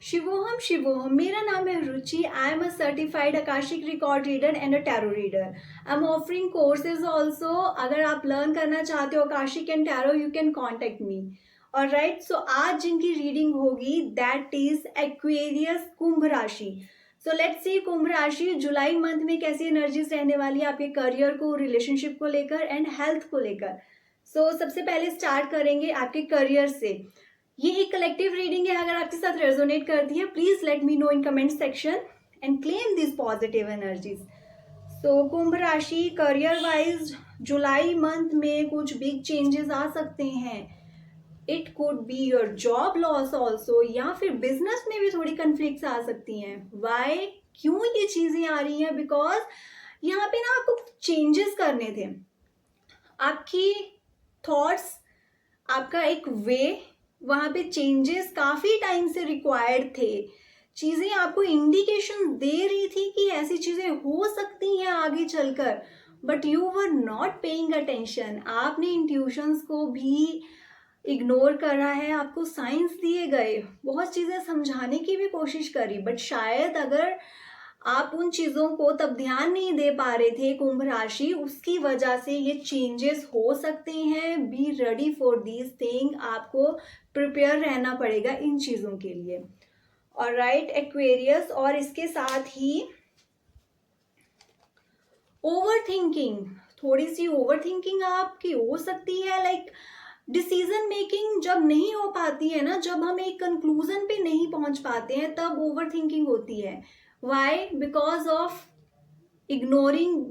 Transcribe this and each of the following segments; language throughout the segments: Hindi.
शिवोहम शिवोहम, मेरा नाम है Ruchi. I am a certified akashic record reader and a tarot reader. I am offering courses also. अगर आप लर्न करना चाहते हो akashic and tarot, you can contact me. Alright, so आज जिनकी रीडिंग होगी दैट इज एक्वेरियस, कुंभ राशि. सो लेट्स सी कुंभ राशि जुलाई मंथ में कैसी एनर्जीज रहने वाली है आपके करियर को, रिलेशनशिप को लेकर एंड हेल्थ को लेकर. सो सबसे पहले स्टार्ट करेंगे आपके करियर से. ये एक कलेक्टिव रीडिंग है. अगर आपके साथ रेजोनेट करती है, please let me know in comment section and claim this positive energies. So कुंभ राशि करियर वाइज जुलाई मंथ में कुछ बिग चेंजेस आ सकते हैं. It could be your job loss also, या फिर बिजनेस में भी थोड़ी कन्फ्लिक्ट आ सकती हैं. वाई, क्यों ये चीजें आ रही हैं? बिकॉज यहाँ पे ना आपको चेंजेस करने थे. आपकी थॉट्स, आपका एक वे, वहां पे चेंजेस काफी टाइम से रिक्वायर्ड थे. चीजें आपको इंडिकेशन दे रही थी कि ऐसी चीजें हो सकती हैं आगे चलकर, but you were not paying attention. आपने इंट्यूशंस को भी इग्नोर करा है. आपको साइंस दिए गए, बहुत चीजें समझाने की भी कोशिश करी, बट शायद अगर आप उन चीजों को तब ध्यान नहीं दे पा रहे थे कुंभ राशि, उसकी वजह से ये चेंजेस हो सकते हैं. Be ready for these thing. आपको प्रिपेयर रहना पड़ेगा इन चीजों के लिए. ऑलराइट एक्वेरियस, और इसके साथ ही ओवर थिंकिंग, थोड़ी सी ओवर थिंकिंग आपकी हो सकती है. लाइक डिसीजन मेकिंग जब नहीं हो पाती है ना, जब हम एक कंक्लूजन पे नहीं पहुंच पाते हैं, तब ओवर थिंकिंग होती है. Why? Because of ignoring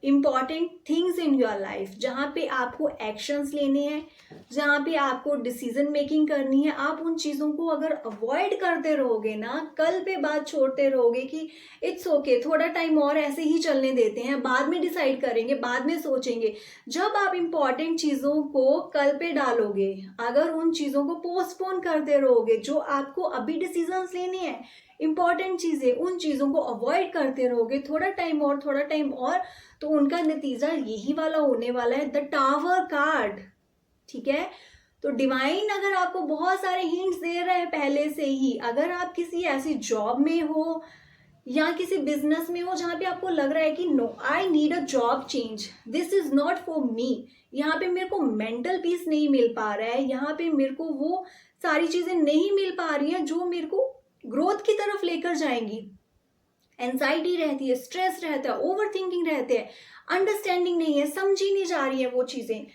important things in your life. जहाँ पे आपको एक्शंस लेने हैं, जहाँ पे आपको डिसीजन मेकिंग करनी है, आप उन चीज़ों को अगर अवॉइड करते रहोगे ना, कल पे बात छोड़ते रहोगे कि इट्स ओके, थोड़ा टाइम और ऐसे ही चलने देते हैं, बाद में डिसाइड करेंगे, बाद में सोचेंगे. जब आप इम्पॉर्टेंट चीज़ों को कल पे डालोगे, अगर उन चीज़ों को पोस्टपोन करते रहोगे, जो आपको अभी डिसीजंस लेने हैं, इंपॉर्टेंट चीजें, उन चीजों को अवॉइड करते रहोगे थोड़ा टाइम और, थोड़ा टाइम और, तो उनका नतीजा यही वाला होने वाला है, द टावर कार्ड. ठीक है, तो डिवाइन अगर आपको बहुत सारे हिंट्स दे रहे हैं पहले से ही, अगर आप किसी ऐसी जॉब में हो या किसी बिजनेस में हो जहां पे आपको लग रहा है कि no, I need a job change, this is not for me, यहाँ पे मेरे को मेंटल पीस नहीं मिल पा रहा है, यहाँ पे मेरे को वो सारी चीजें नहीं मिल पा रही हैं जो मेरे को ग्रोथ की तरफ लेकर जाएंगी. एंजाइटी रहती है, स्ट्रेस रहता है, ओवर थिंकिंग रहते हैं, अंडरस्टैंडिंग नहीं है, समझी नहीं जा रही है वो चीजें.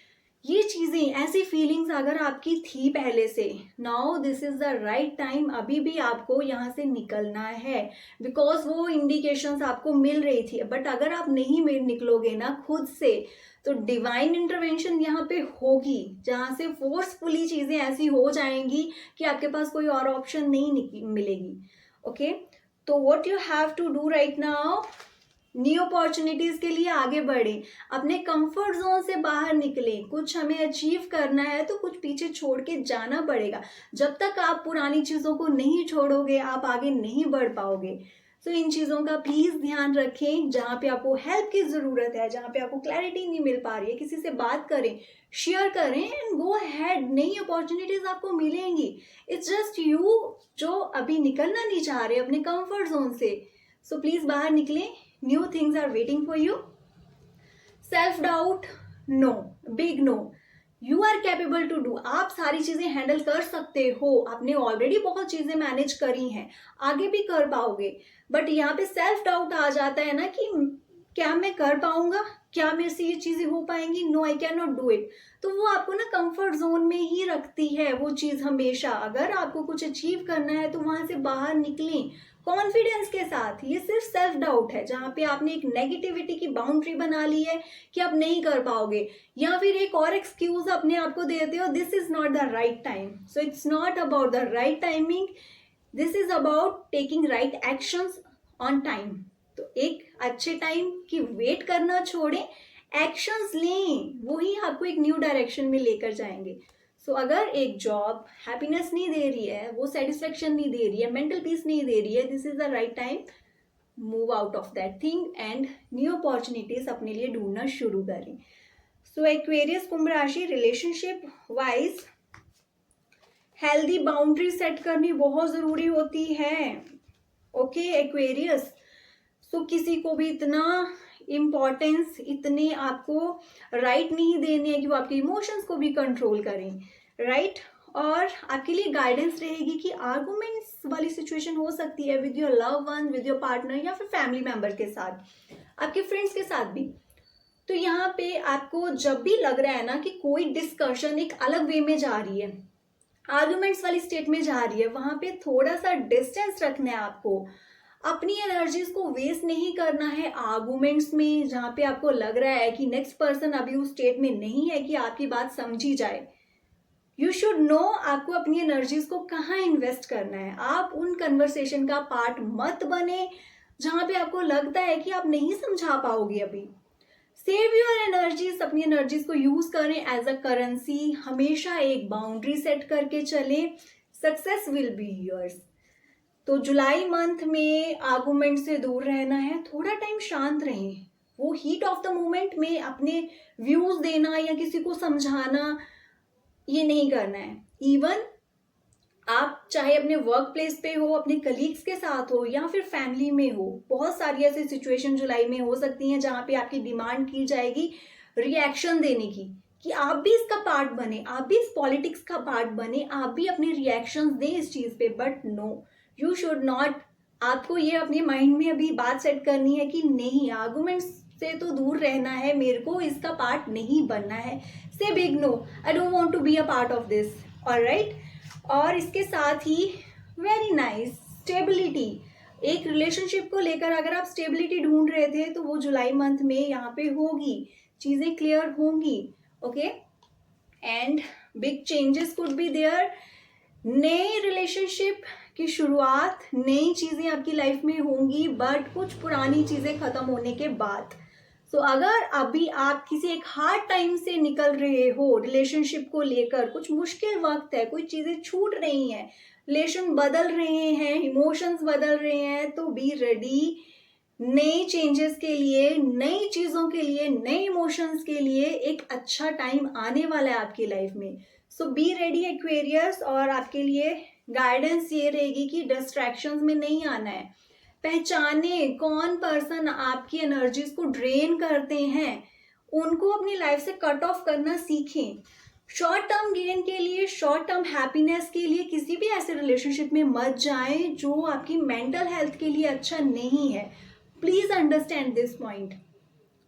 ये चीजें, ऐसी फीलिंग्स अगर आपकी थी पहले से, now this is the right time. अभी भी आपको यहाँ से निकलना है, बिकॉज वो इंडिकेशंस आपको मिल रही थी. बट अगर आप नहीं निकलोगे ना खुद से, तो डिवाइन इंटरवेंशन यहाँ पे होगी, जहाँ से फोर्सफुली चीजें ऐसी हो जाएंगी कि आपके पास कोई और ऑप्शन नहीं मिलेगी. ओके, तो what you have to do right now, new opportunities के लिए आगे बढ़े, अपने कंफर्ट जोन से बाहर निकले. कुछ हमें अचीव करना है तो कुछ पीछे छोड़ के जाना पड़ेगा. जब तक आप पुरानी चीजों को नहीं छोड़ोगे, आप आगे नहीं बढ़ पाओगे. तो इन चीजों का प्लीज ध्यान रखें. जहाँ पे आपको हेल्प की जरूरत है, जहाँ पे आपको क्लैरिटी नहीं मिल पा रही है, किसी से बात करें, शेयर करें एंड गो हैड. नई अपॉर्चुनिटीज आपको मिलेंगी. इट्स जस्ट यू जो अभी निकलना नहीं चाह रहे अपने कंफर्ट जोन से. सो प्लीज बाहर निकलें. New things are waiting for you. Self doubt, no, big no. You are capable to do. आप सारी चीजें हैंडल कर सकते हो. आपने ऑलरेडी बहुत चीजें मैनेज करी हैं, आगे भी कर पाओगे. बट यहाँ पे सेल्फ डाउट आ जाता है ना कि क्या मैं कर पाऊंगा, क्या मेरे से ये चीजें हो पाएंगी, no I can not do it. तो वो आपको ना कंफर्ट जोन में ही रखती है वो चीज हमेशा. अगर आपको कुछ अचीव करना है तो वहां से बाहर निकलें कॉन्फिडेंस के साथ. ये सिर्फ सेल्फ डाउट है, जहां पे आपने एक नेगेटिविटी की बाउंड्री बना ली है कि आप नहीं कर पाओगे, या फिर एक और एक्सक्यूज अपने आप को देते हो, this is not the right time. So it's not about the right timing, this is about taking right actions on time. तो एक अच्छे टाइम की वेट करना छोड़ें, एक्शंस लें, वही आपको एक न्यू डायरेक्शन में लेकर जाएंगे. सो अगर एक जॉब हैप्पीनेस नहीं दे रही है, वो सेटिस्फेक्शन नहीं दे रही है, मेंटल पीस नहीं दे रही है, this is the right time. Move out of that thing and new opportunities अपने लिए ढूंढना शुरू करें. सो एक्वेरियस कुंभ राशि relationship wise healthy boundary set करनी बहुत ज़रूरी होती है। ओके एक्वेरियस, सो किसी को भी इतना इम्पोर्टेंस, इतने आपको राइट नहीं देने हैं कि वो आपके इमोशंस को भी कंट्रोल करें, राइट। और आपके लिए गाइडेंस रहेगी कि आर्गुमेंट्स वाली सिचुएशन हो सकती है with your love one, with your partner या फिर फैमिली मेंबर के साथ, आपके फ्रेंड्स के साथ भी। तो यहाँ पे आपको जब भी लग रहा है ना कि कोई डिस्कशन एक अलग वे में जा रही है, आर्गुमेंट्स वाली स्टेट में जा रही है, वहां पे थोड़ा सा डिस्टेंस रखना है आपको। अपनी एनर्जीज को वेस्ट नहीं करना है आर्गुमेंट्स में, जहां पे आपको लग रहा है कि नेक्स्ट पर्सन अभी उस स्टेट में नहीं है कि आपकी बात समझी जाए। यू शुड नो आपको अपनी एनर्जीज को कहाँ इन्वेस्ट करना है। आप उन कन्वर्सेशन का पार्ट मत बने जहां पे आपको लगता है कि आप नहीं समझा पाओगे अभी। सेव योर एनर्जीज, अपनी एनर्जीज को यूज करें एज अ करेंसी। हमेशा एक बाउंड्री सेट करके चलें, सक्सेस विल बी योर्स। तो जुलाई मंथ में आर्गुमेंट से दूर रहना है, थोड़ा टाइम शांत रहें। वो हीट ऑफ द मोमेंट में अपने व्यूज देना या किसी को समझाना ये नहीं करना है। इवन आप चाहे अपने वर्क प्लेस पे हो, अपने कलीग्स के साथ हो या फिर फैमिली में हो, बहुत सारी ऐसी सिचुएशन जुलाई में हो सकती हैं जहां पे आपकी डिमांड की जाएगी रिएक्शन देने की, कि आप भी इसका पार्ट बने, आप भी इस पॉलिटिक्स का पार्ट बने, आप भी अपने रिएक्शंस दें इस चीज पे। But no, you should not. आपको ये अपने माइंड में अभी बात सेट करनी है कि नहीं, आर्गुमेंट्स से तो दूर रहना है, मेरे को इसका पार्ट नहीं बनना है। Say big no, I don't want to be a part of this, alright. और इसके साथ ही वेरी नाइस स्टेबिलिटी, एक रिलेशनशिप को लेकर अगर आप स्टेबिलिटी ढूंढ रहे थे तो वो जुलाई मंथ में यहाँ पे होगी, चीजें क्लियर होंगी। Okay, and big changes could be there. नए रिलेशनशिप की शुरुआत, नई चीजें आपकी लाइफ में होंगी, बट कुछ पुरानी चीजें खत्म होने के बाद। सो अगर अभी आप किसी एक हार्ड टाइम से निकल रहे हो रिलेशनशिप को लेकर, कुछ मुश्किल वक्त है, कोई चीजें छूट रही हैं, रिलेशन बदल रहे हैं, इमोशंस बदल रहे हैं, तो बी रेडी नए चेंजेस के लिए, नई चीजों के लिए, नए इमोशंस के लिए। एक अच्छा टाइम आने वाला है आपकी लाइफ में। सो बी रेडी एक्वेरियस। और आपके लिए गाइडेंस ये रहेगी कि डिस्ट्रैक्शंस में नहीं आना है। पहचाने कौन पर्सन आपकी एनर्जीज को ड्रेन करते हैं, उनको अपनी लाइफ से कट ऑफ करना सीखें। शॉर्ट टर्म गेन के लिए, शॉर्ट टर्म हैप्पीनेस के लिए किसी भी ऐसे रिलेशनशिप में मत जाएं जो आपकी मेंटल हेल्थ के लिए अच्छा नहीं है। Please understand this point.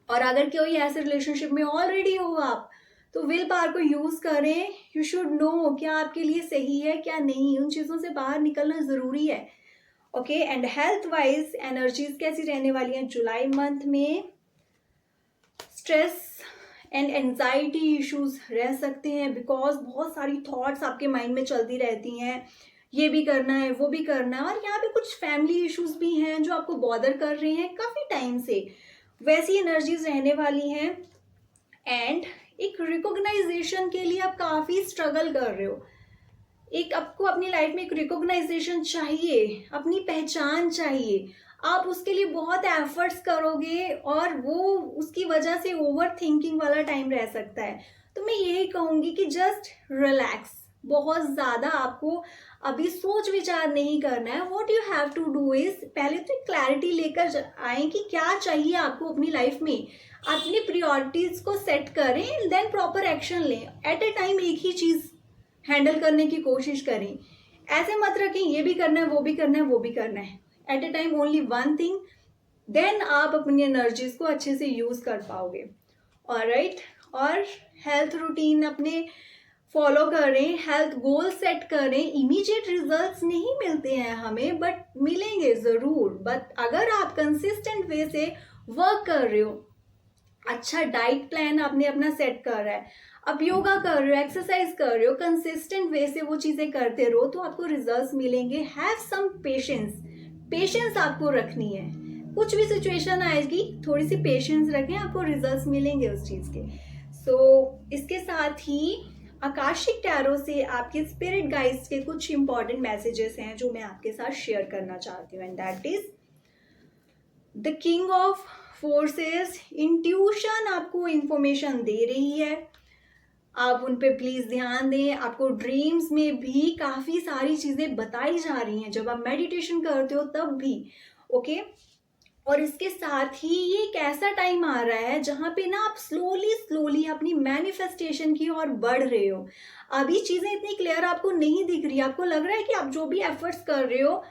और अगर कोई ऐसे रिलेशनशिप में ऑलरेडी हो आप, तो विल पावर को यूज करें। यू शुड नो क्या आपके लिए सही है क्या नहीं, उन चीजों से बाहर निकलना जरूरी है। Okay, and health wise energies कैसी रहने वाली हैं जुलाई मंथ में? स्ट्रेस एंड एंजाइटी इश्यूज रह सकते हैं, बिकॉज बहुत सारी थॉट्स आपके माइंड में चलती रहती हैं, ये भी करना है, वो भी करना है। और यहाँ पे कुछ फैमिली इश्यूज भी हैं जो आपको बॉदर कर रहे हैं काफी टाइम से, वैसी एनर्जीज रहने वाली हैं। एंड एक रिकॉग्नाइजेशन के लिए आप काफी स्ट्रगल कर रहे हो। एक आपको अपनी लाइफ में एक रिकॉग्नाइजेशन चाहिए, अपनी पहचान चाहिए। आप उसके लिए बहुत एफर्ट्स करोगे और वो उसकी वजह से ओवर थिंकिंग वाला टाइम रह सकता है। तो मैं यही कहूंगी कि जस्ट रिलैक्स, बहुत ज़्यादा आपको अभी सोच विचार नहीं करना है। What you have to do is, पहले तो क्लैरिटी लेकर आए कि क्या चाहिए आपको अपनी लाइफ में, अपनी प्रियोरिटीज को सेट करें, देन प्रॉपर एक्शन लें। एट ए टाइम एक ही चीज़ हैंडल करने की कोशिश करें। ऐसे मत रखें ये भी करना है, वो भी करना है, वो भी करना है। At a time only one thing, then आप अपनी एनर्जीज को अच्छे से यूज कर पाओगे। ऑलराइट, और हेल्थ रूटीन अपने फॉलो करें, हेल्थ गोल सेट करें। इमीडिएट रिजल्ट्स नहीं मिलते हैं हमें, बट मिलेंगे ज़रूर। बट अगर आप कंसिस्टेंट वे से वर्क कर रहे हो, अच्छा डाइट प्लान आपने अपना सेट कर रहा है, अब योगा कर रहे हो, एक्सरसाइज कर रहे हो, कंसिस्टेंट वे से वो चीज़ें करते रहो तो आपको रिजल्ट्स मिलेंगे। हैव सम पेशेंस, पेशेंस आपको रखनी है। कुछ भी सिचुएशन आएगी, थोड़ी सी पेशेंस रखें, आपको रिजल्ट्स मिलेंगे उस चीज़ के। इसके साथ ही आकाशिक टैरो से आपके स्पिरिट गाइड्स के कुछ इंपॉर्टेंट मैसेजेस हैं जो मैं आपके साथ शेयर करना चाहती हूँ, and that is the king of forces. Intuition आपको इंफॉर्मेशन दे रही है, आप उन पे प्लीज़ ध्यान दें। आपको ड्रीम्स में भी काफ़ी सारी चीज़ें बताई जा रही हैं, जब आप मेडिटेशन करते हो तब भी, ओके। और इसके साथ ही ये एक ऐसा टाइम आ रहा है जहाँ पे ना आप स्लोली स्लोली अपनी मैनिफेस्टेशन की ओर बढ़ रहे हो। अभी चीज़ें इतनी क्लियर आपको नहीं दिख रही, आपको लग रहा है कि आप जो भी एफर्ट्स कर रहे हो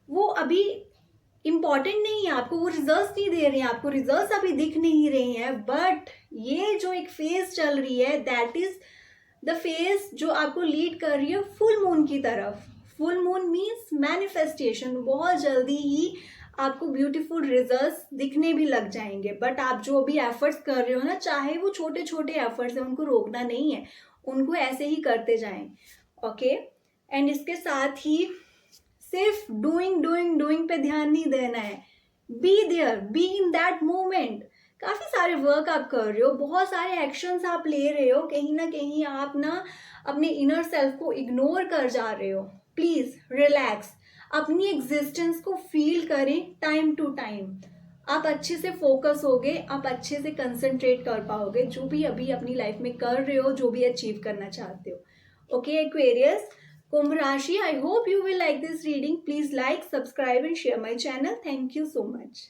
वो अभी इम्पॉर्टेंट नहीं है, आपको वो रिजल्ट्स नहीं दे रहे हैं, आपको रिजल्ट्स अभी दिख नहीं रहे हैं। बट ये जो एक फेज चल रही है, दैट इज द फेज जो आपको लीड कर रही है फुल मून की तरफ। Full moon means manifestation. बहुत जल्दी ही आपको ब्यूटीफुल रिजल्ट्स दिखने भी लग जाएंगे। बट आप जो भी एफर्ट्स कर रहे हो ना, चाहे वो छोटे छोटे एफर्ट्स हैं, उनको रोकना नहीं है, उनको ऐसे ही करते जाएं, ओके। एंड इसके साथ ही सिर्फ डूइंग डूइंग डूइंग पे ध्यान नहीं देना है, be there, be in that moment. काफी सारे वर्क आप कर रहे हो, बहुत सारे एक्शंस आप ले रहे हो, कहीं ना कहीं आप ना अपने इनर सेल्फ को इग्नोर कर जा रहे हो। प्लीज रिलैक्स, अपनी एग्जिस्टेंस को फील करें टाइम टू टाइम। आप अच्छे से फोकस होगे, आप अच्छे से कंसंट्रेट कर पाओगे जो भी अभी अपनी लाइफ में कर रहे हो, जो भी अचीव करना चाहते हो, ओके। एक्वेरियस, कुंभ राशि, I hope you will like this reading. Please like, subscribe and share my channel. Thank you so much.